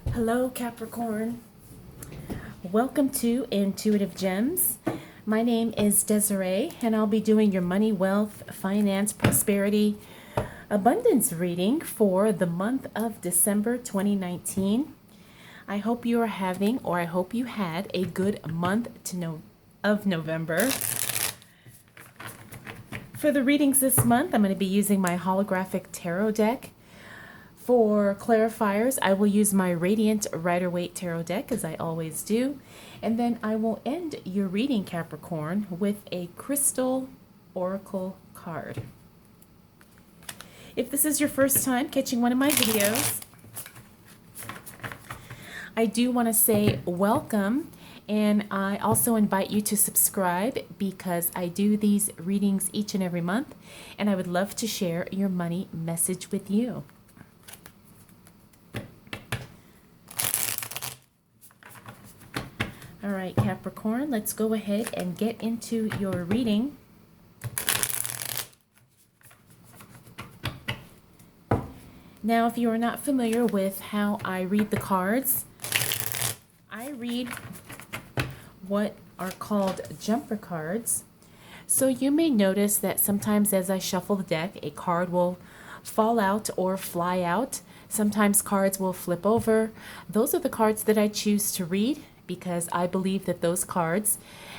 Hello, Capricorn. Welcome to Intuitive Gems. My name is Desiree, and I'll be doing your money, wealth, finance, prosperity, abundance reading for the month of December 2019. I hope you are having, or I hope you had, a good month of November. For the readings this month, I'm going to be using my holographic tarot deck. For clarifiers, I will use my Radiant Rider-Waite Tarot deck, as I always do. And then I will end your reading, Capricorn, with a Crystal Oracle card. If this is your first time catching one of my videos, I do want to say welcome. And I also invite you to subscribe because I do these readings each and every month. And I would love to share your money message with you. All right, Capricorn, let's go ahead and get into your reading. Now, if you are not familiar with how I read the cards, I read what are called jumper cards. So you may notice that sometimes as I shuffle the deck, a card will fall out or fly out. Sometimes cards will flip over. Those are the cards that I choose to read, because I believe that those cards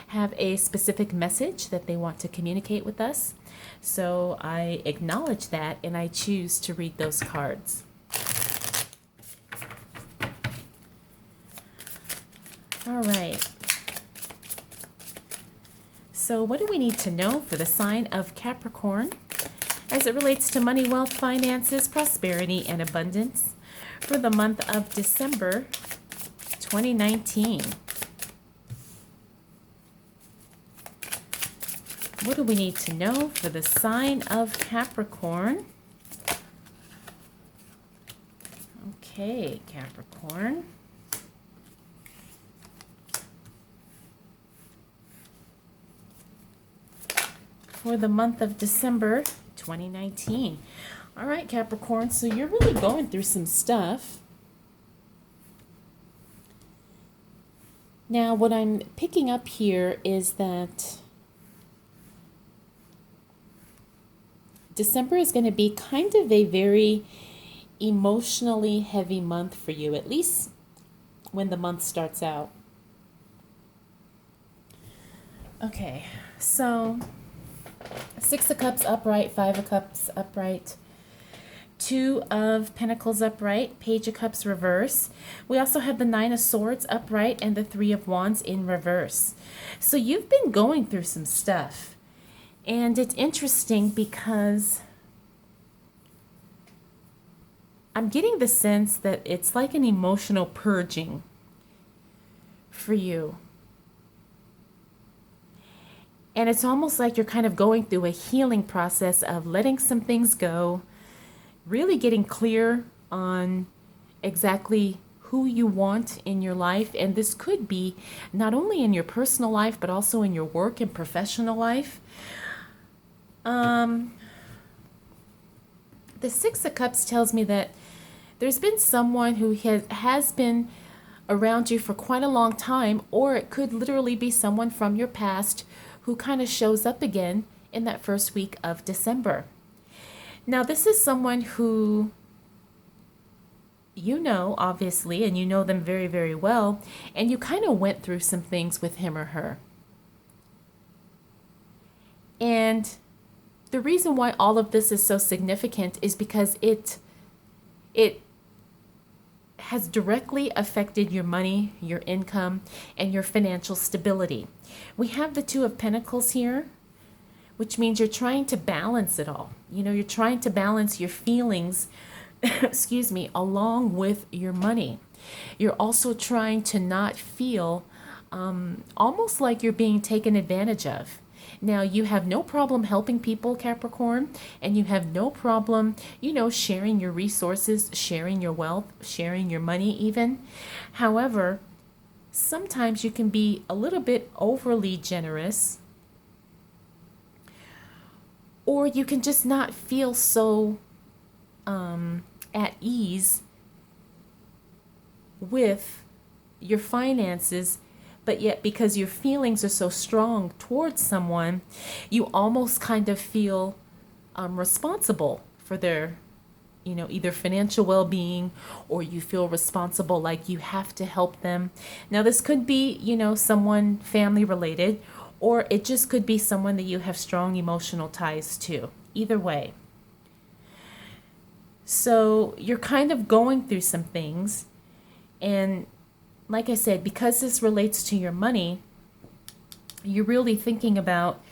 have a specific message that they want to communicate with us. So I acknowledge that and I choose to read those cards. All right. So what do we need to know for the sign of Capricorn as it relates to money, wealth, finances, prosperity, and abundance for the month of December 2019. What do we need to know for the sign of Capricorn? Okay, Capricorn. For the month of December 2019. All right, Capricorn, so you're really going through some stuff. Now, what I'm picking up here is that December is going to be kind of a very emotionally heavy month for you, at least when the month starts out. Okay, so Six of Cups upright, Five of Cups upright, Two of Pentacles upright, Page of Cups reverse. We also have the Nine of Swords upright and the Three of Wands in reverse. So you've been going through some stuff. And it's interesting because I'm getting the sense that it's like an emotional purging for you. And it's almost like you're kind of going through a healing process of letting some things go, really getting clear on exactly who you want in your life. And this could be not only in your personal life, but also in your work and professional life. The Six of Cups tells me that there's been someone who has been around you for quite a long time, or it could literally be someone from your past who kind of shows up again in that first week of December. Now, this is someone who you know, obviously, and you know them very, very well, and you kind of went through some things with him or her. And the reason why all of this is so significant is because it has directly affected your money, your income, and your financial stability. We have the Two of Pentacles here, which means you're trying to balance it all. You know, you're trying to balance your feelings, excuse me, along with your money. You're also trying to not feel almost like you're being taken advantage of. Now, you have no problem helping people, Capricorn, and you have no problem, you know, sharing your resources, sharing your wealth, sharing your money even. However, sometimes you can be a little bit overly generous, or you can just not feel so at ease with your finances, but yet because your feelings are so strong towards someone, you almost kind of feel responsible for their, either financial well-being, or you feel responsible like you have to help them. Now, this could be, someone family related, or it just could be someone that you have strong emotional ties to. Either way. So you're kind of going through some things, and like I said, because this relates to your money, you're really thinking about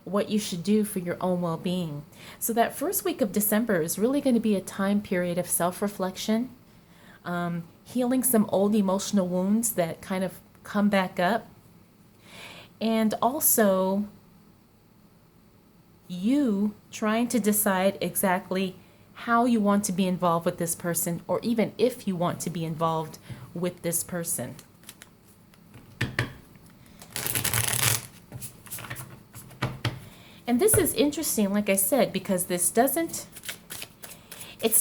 what you should do for your own well-being. So that first week of December is really going to be a time period of self-reflection, healing some old emotional wounds that kind of come back up, and also you trying to decide exactly how you want to be involved with this person, or even if you want to be involved with this person. And this is interesting, like I said, because it's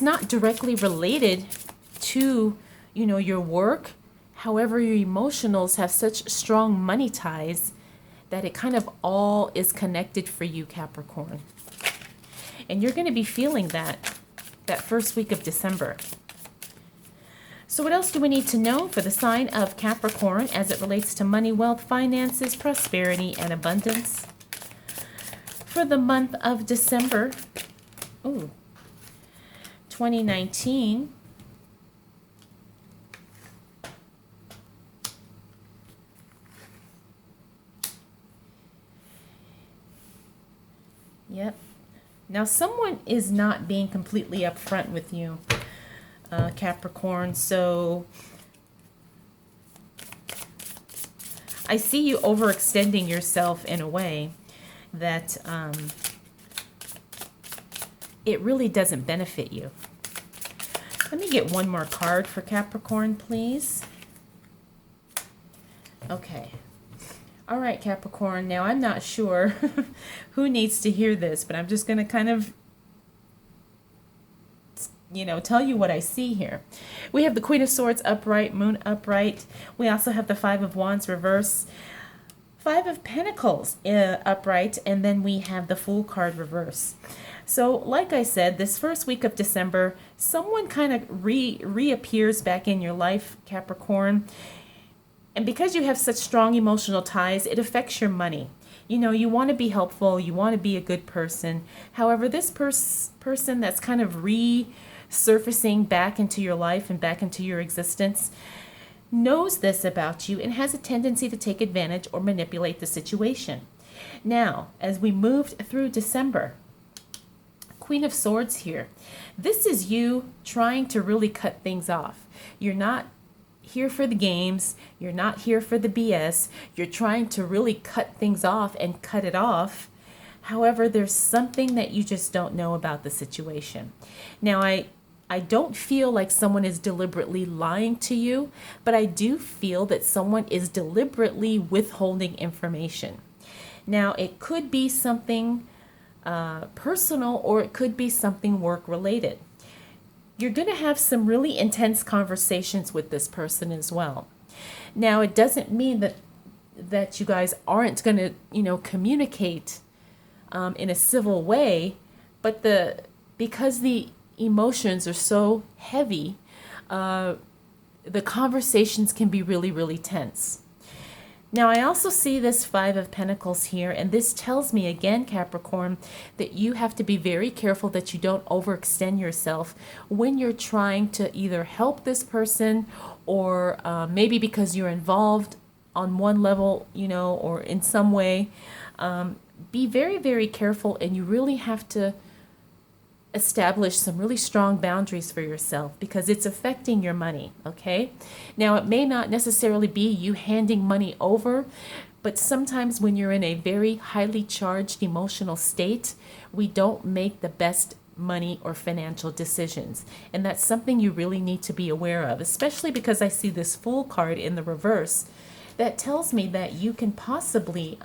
not directly related to, your work. However, your emotionals have such strong money ties that it kind of all is connected for you, Capricorn. And you're going to be feeling that first week of December. So what else do we need to know for the sign of Capricorn as it relates to money, wealth, finances, prosperity, and abundance? For the month of December, 2019, yep. Now, someone is not being completely upfront with you, Capricorn. So I see you overextending yourself in a way that it really doesn't benefit you. Let me get one more card for Capricorn, please. Okay. All right, Capricorn. Now, I'm not sure who needs to hear this, but I'm just going to kind of, tell you what I see here. We have the Queen of Swords upright, Moon upright. We also have the Five of Wands reverse, Five of Pentacles upright, and then we have the Fool card reverse. So, like I said, this first week of December, someone kind of reappears back in your life, Capricorn. And because you have such strong emotional ties, it affects your money. You want to be helpful. You want to be a good person. However, this person that's kind of resurfacing back into your life and back into your existence knows this about you and has a tendency to take advantage or manipulate the situation. Now, as we moved through December, Queen of Swords here. This is you trying to really cut things off. You're not here for the games. You're not here for the BS. You're trying to really cut things off and cut it off. However, there's something that you just don't know about the situation. Now, I don't feel like someone is deliberately lying to you, but I do feel that someone is deliberately withholding information. Now, it could be something personal, or it could be something work related. You're going to have some really intense conversations with this person as well. Now, it doesn't mean that you guys aren't going to, communicate in a civil way, but because the emotions are so heavy, the conversations can be really, really tense. Now, I also see this Five of Pentacles here, and this tells me again, Capricorn, that you have to be very careful that you don't overextend yourself when you're trying to either help this person, or maybe because you're involved on one level, or in some way. Be very, very careful, and you really have to establish some really strong boundaries for yourself, because it's affecting your money, okay? Now, it may not necessarily be you handing money over, but sometimes when you're in a very highly charged emotional state, we don't make the best money or financial decisions. And that's something you really need to be aware of, especially because I see this Fool card in the reverse that tells me that you can possibly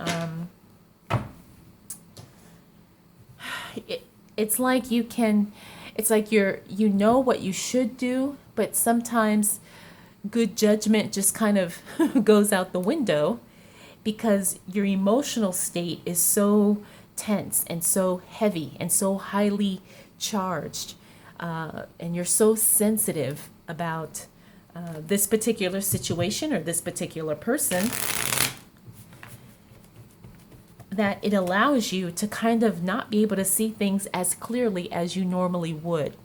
it's like you know what you should do, but sometimes good judgment just kind of goes out the window because your emotional state is so tense and so heavy and so highly charged. And you're so sensitive about this particular situation or this particular person that it allows you to kind of not be able to see things as clearly as you normally would.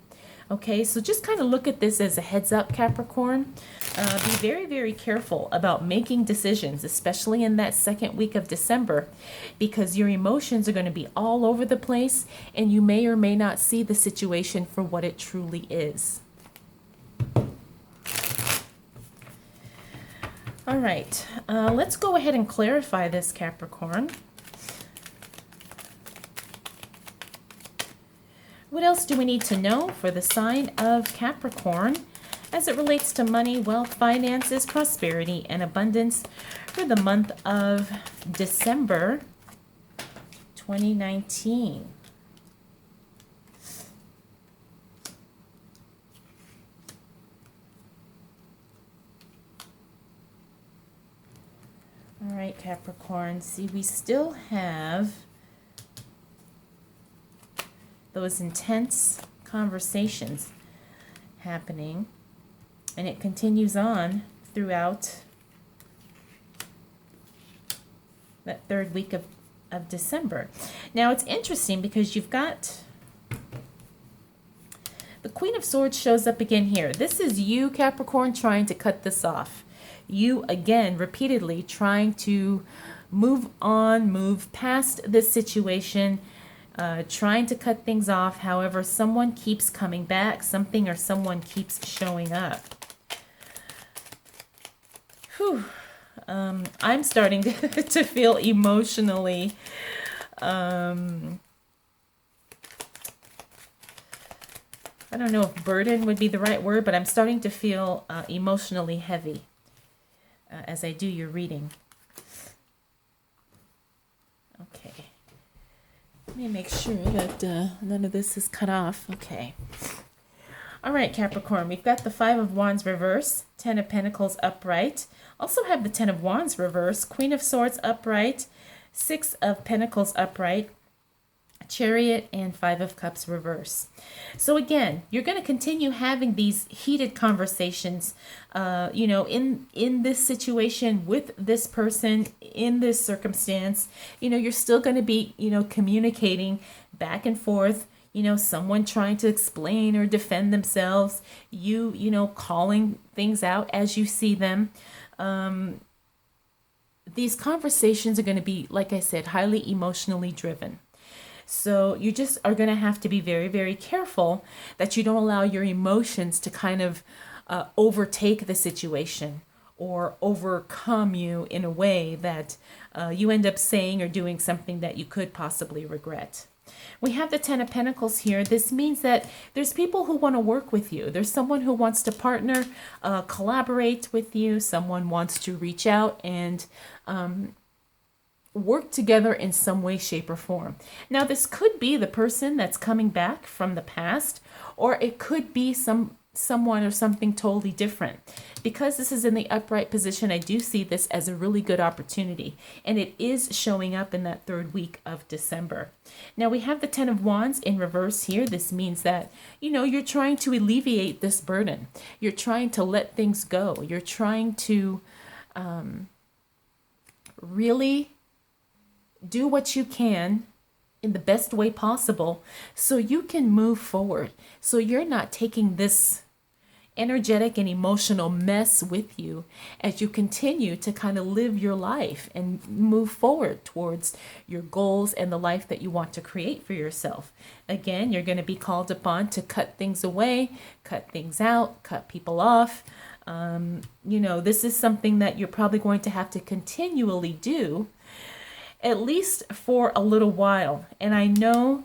Okay, so just kind of look at this as a heads up, Capricorn. Be very, very careful about making decisions, especially in that second week of December, because your emotions are going to be all over the place and you may or may not see the situation for what it truly is. All right, let's go ahead and clarify this, Capricorn. What else do we need to know for the sign of Capricorn as it relates to money, wealth, finances, prosperity, and abundance for the month of December 2019? All right, Capricorn. See, we still have those intense conversations happening, and it continues on throughout that third week of December. Now, it's interesting because you've got the Queen of Swords shows up again here. This is you, Capricorn, trying to cut this off. You, again, repeatedly trying to move on, move past this situation, trying to cut things off. However, someone keeps coming back, something or someone keeps showing up. Whew. I'm starting to feel emotionally I don't know if burden would be the right word, but I'm starting to feel emotionally heavy as I do your reading. Okay. Let me make sure that none of this is cut off. Okay. All right, Capricorn, we've got the Five of Wands reverse, Ten of Pentacles upright. Also have the Ten of Wands reverse, Queen of Swords upright, Six of Pentacles upright, Chariot, and Five of Cups reverse. So again, you're going to continue having these heated conversations, in this situation with this person, in this circumstance. You're still going to be, communicating back and forth, someone trying to explain or defend themselves, calling things out as you see them. These conversations are going to be, like I said, highly emotionally driven. So you just are going to have to be very, very careful that you don't allow your emotions to kind of overtake the situation or overcome you in a way that you end up saying or doing something that you could possibly regret. We have the Ten of Pentacles here. This means that there's people who want to work with you. There's someone who wants to partner, collaborate with you. Someone wants to reach out and work together in some way, shape, or form. Now, this could be the person that's coming back from the past, or it could be someone or something totally different. Because this is in the upright position, I do see this as a really good opportunity, and it is showing up in that third week of December. Now, we have the Ten of Wands in reverse here. This means that, you're trying to alleviate this burden. You're trying to let things go. You're trying to really do what you can in the best way possible so you can move forward. So you're not taking this energetic and emotional mess with you as you continue to kind of live your life and move forward towards your goals and the life that you want to create for yourself. Again, you're going to be called upon to cut things away, cut things out, cut people off. This is something that you're probably going to have to continually do, at least for a little while. And I know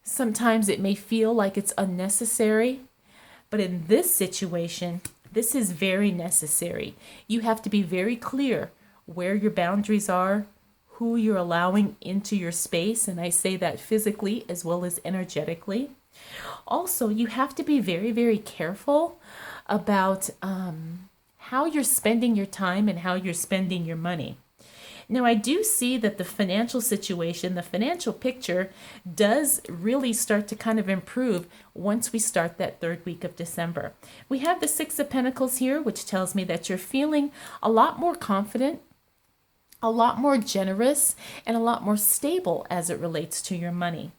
sometimes it may feel like it's unnecessary, but in this situation, this is very necessary. You have to be very clear where your boundaries are, who you're allowing into your space, and I say that physically as well as energetically. Also, you have to be very, very careful about how you're spending your time and how you're spending your money. Now, I do see that the financial situation, the financial picture does really start to kind of improve once we start that third week of December. We have the Six of Pentacles here, which tells me that you're feeling a lot more confident, a lot more generous, and a lot more stable as it relates to your money.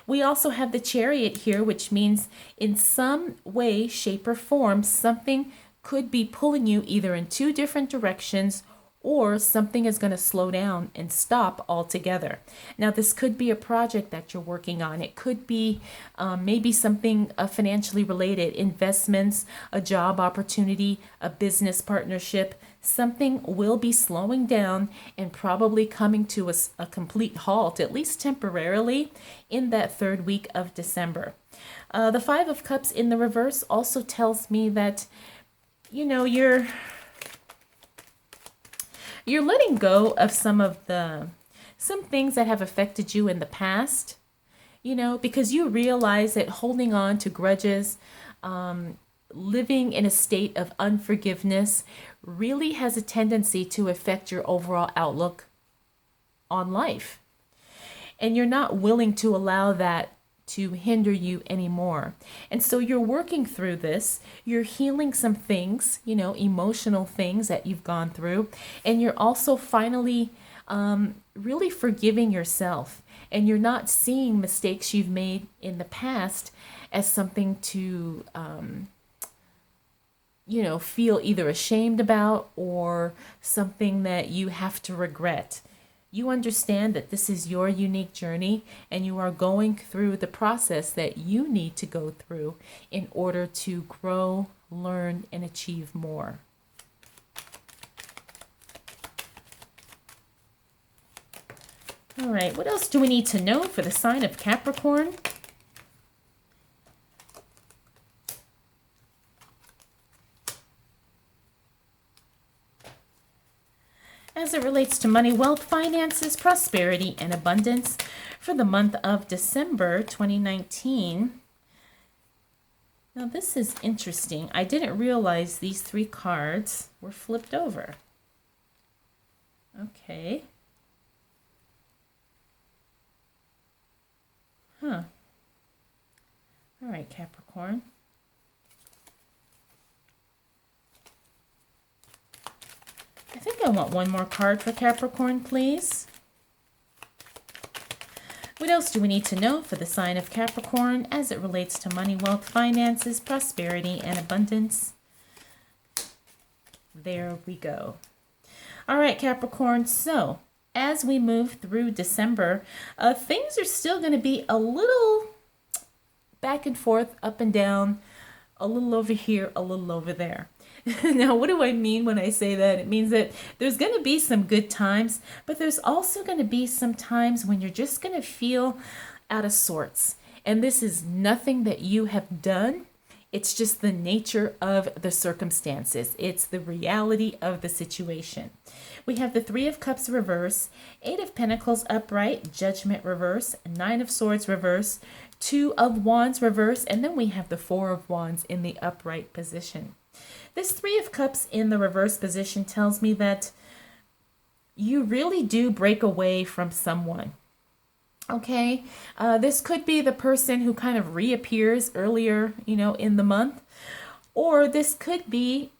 We also have the Chariot here, which means in some way, shape, or form, something could be pulling you either in two different directions, or something is going to slow down and stop altogether. Now, this could be a project that you're working on. It could be maybe something financially related, investments, a job opportunity, a business partnership. Something will be slowing down and probably coming to a complete halt, at least temporarily, in that third week of December. The Five of Cups in the reverse also tells me that, you're letting go of some things that have affected you in the past, because you realize that holding on to grudges, living in a state of unforgiveness really has a tendency to affect your overall outlook on life. And you're not willing to allow that to hinder you anymore. And so you're working through this. You're healing some things, emotional things that you've gone through. And you're also finally really forgiving yourself. And you're not seeing mistakes you've made in the past as something to, feel either ashamed about or something that you have to regret. You understand that this is your unique journey and you are going through the process that you need to go through in order to grow, learn, and achieve more. All right, what else do we need to know for the sign of Capricorn? As it relates to money, wealth, finances, prosperity, and abundance for the month of December 2019. Now, this is interesting. I didn't realize these three cards were flipped over. Okay. All right, Capricorn. I think I want one more card for Capricorn, please. What else do we need to know for the sign of Capricorn as it relates to money, wealth, finances, prosperity, and abundance? There we go. All right, Capricorn. So as we move through December, things are still going to be a little back and forth, up and down, a little over here, a little over there. Now, what do I mean when I say that? It means that there's going to be some good times, but there's also going to be some times when you're just going to feel out of sorts. And this is nothing that you have done. It's just the nature of the circumstances. It's the reality of the situation. We have the Three of Cups reverse, Eight of Pentacles upright, Judgment reverse, Nine of Swords reverse, Two of Wands reverse, and then we have the Four of Wands in the upright position. This Three of Cups in the reverse position tells me that you really do break away from someone. Okay, this could be the person who kind of reappears earlier, in the month, or this could be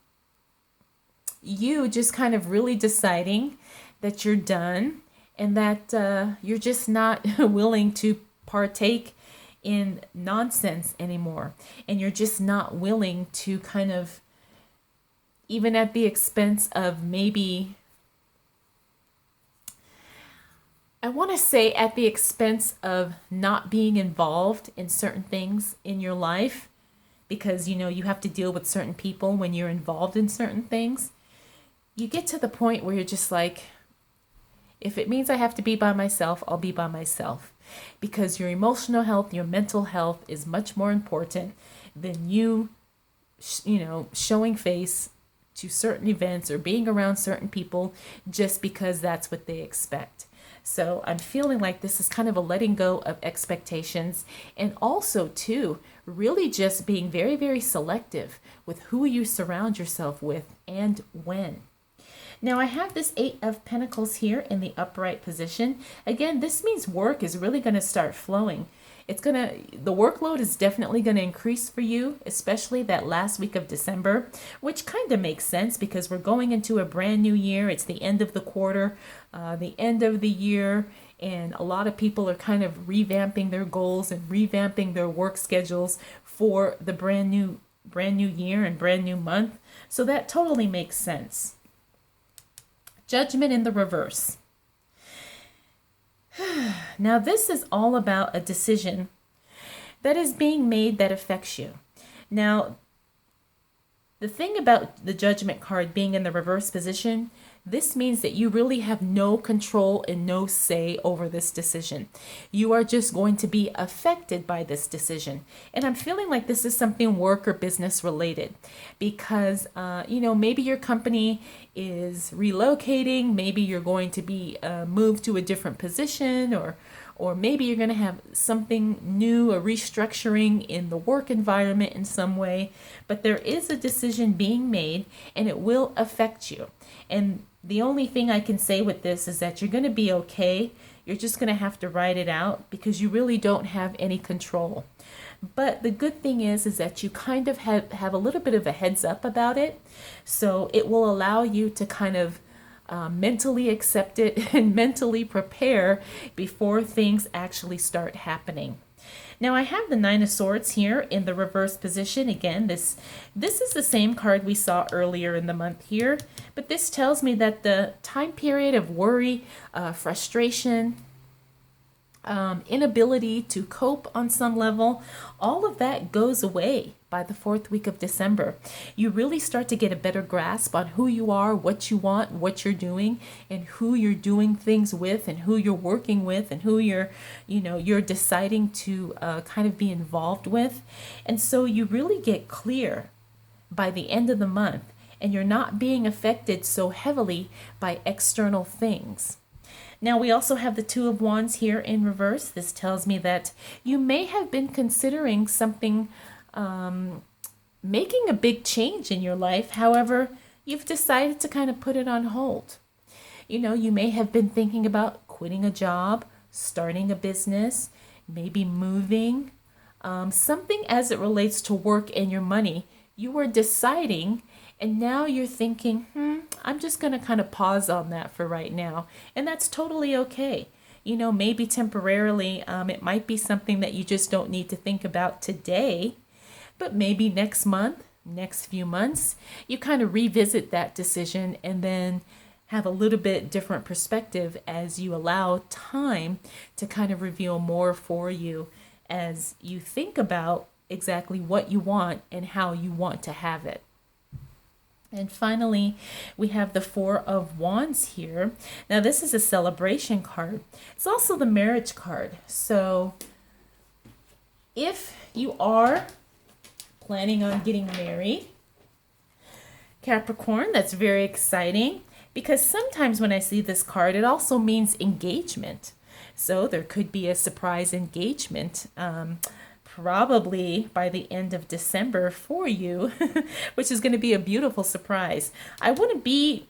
you just kind of really deciding that you're done and that you're just not willing to partake in nonsense anymore, and you're just not willing to kind of, even at the expense of maybe, I want to say at the expense of not being involved in certain things in your life, because, you have to deal with certain people when you're involved in certain things. You get to the point where you're just like, if it means I have to be by myself, I'll be by myself. Because your emotional health, your mental health is much more important than you, showing face to certain events or being around certain people just because that's what they expect. So I'm feeling like this is kind of a letting go of expectations, and also too, really just being very, very selective with who you surround yourself with and when. Now I have this Eight of Pentacles here in the upright position. Again, this means work is really going to start flowing. The workload is definitely going to increase for you, especially that last week of December, which kind of makes sense because we're going into a brand new year. It's the end of the quarter, the end of the year, and a lot of people are kind of revamping their goals and revamping their work schedules for the brand new year and brand new month. So that totally makes sense. Judgment in the reverse. Now, this is all about a decision that is being made that affects you. Now, the thing about the Judgment card being in the reverse position, this means that you really have no control and no say over this decision. You are just going to be affected by this decision. And I'm feeling like this is something work or business related because, maybe your company is relocating. Maybe you're going to be moved to a different position, or maybe you're going to have something new, a restructuring in the work environment in some way. But there is a decision being made and it will affect you. And the only thing I can say with this is that you're going to be okay. You're just going to have to ride it out because you really don't have any control. But the good thing is that you kind of have a little bit of a heads up about it. So it will allow you to kind of mentally accept it and mentally prepare before things actually start happening. Now I have the Nine of Swords here in the reverse position. Again, this is the same card we saw earlier in the month here, but this tells me that the time period of worry, frustration, inability to cope on some level, all of that goes away by the 4th week of December. You really start to get a better grasp on who you are, what you want, what you're doing, and who you're doing things with, and who you're working with, and who you're deciding to kind of be involved with. And so you really get clear by the end of the month, and you're not being affected so heavily by external things. Now we also have the Two of Wands here in reverse. This tells me that you may have been considering something, making a big change in your life. However, you've decided to kind of put it on hold. You may have been thinking about quitting a job, starting a business, maybe moving, something as it relates to work and your money. You were deciding, and now you're thinking, I'm just going to kind of pause on that for right now. And that's totally okay. Maybe temporarily, it might be something that you just don't need to think about today, but maybe next month, next few months, you kind of revisit that decision and then have a little bit different perspective as you allow time to kind of reveal more for you as you think about exactly what you want and how you want to have it. And finally, we have the Four of Wands here. Now, this is a celebration card. It's also the marriage card. So if you are planning on getting married, Capricorn, that's very exciting because sometimes when I see this card, it also means engagement. So there could be a surprise engagement, probably by the end of December for you, which is going to be a beautiful surprise. I wouldn't be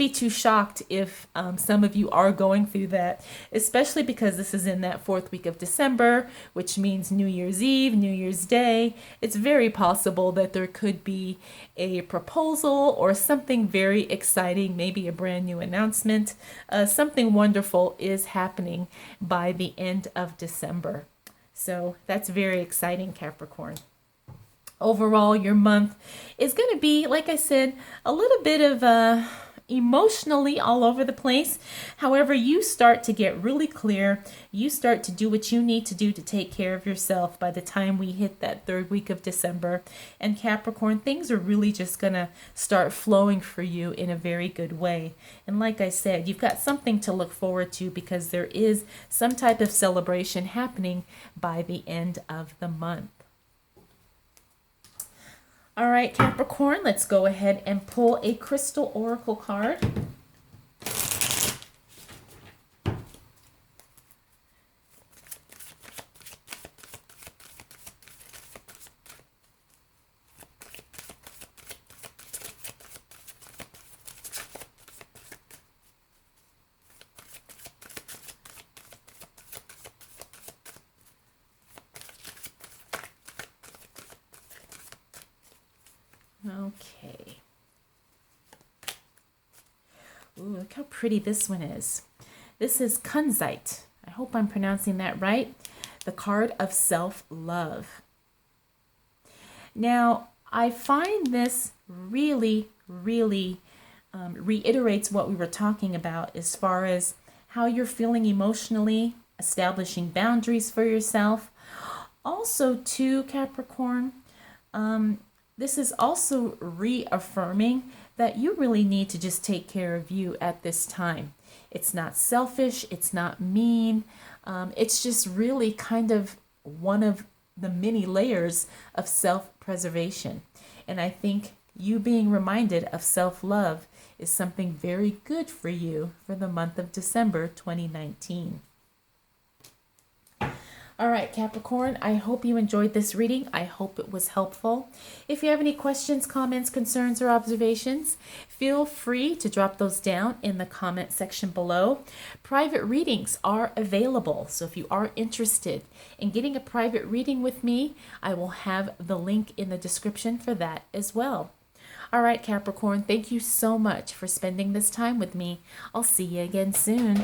too shocked if some of you are going through that, especially because this is in that 4th week of December, which means New Year's Eve, New Year's Day. It's very possible that there could be a proposal or something very exciting, maybe a brand new announcement. Something wonderful is happening by the end of December. So that's very exciting, Capricorn. Overall, your month is going to be, like I said, a little bit of emotionally all over the place. However, you start to get really clear. You start to do what you need to do to take care of yourself by the time we hit that 3rd week of December. And Capricorn, things are really just going to start flowing for you in a very good way. And like I said, you've got something to look forward to because there is some type of celebration happening by the end of the month. All right, Capricorn, let's go ahead and pull a crystal oracle card. Okay. Ooh, look how pretty this one is. This is Kunzite. I hope I'm pronouncing that right. The card of self-love. Now, I find this really, really reiterates what we were talking about as far as how you're feeling emotionally, establishing boundaries for yourself. Also, too, Capricorn, this is also reaffirming that you really need to just take care of you at this time. It's not selfish, it's not mean, it's just really kind of one of the many layers of self-preservation. And I think you being reminded of self-love is something very good for you for the month of December 2019. All right, Capricorn, I hope you enjoyed this reading. I hope it was helpful. If you have any questions, comments, concerns, or observations, feel free to drop those down in the comment section below. Private readings are available, so if you are interested in getting a private reading with me, I will have the link in the description for that as well. All right, Capricorn, thank you so much for spending this time with me. I'll see you again soon.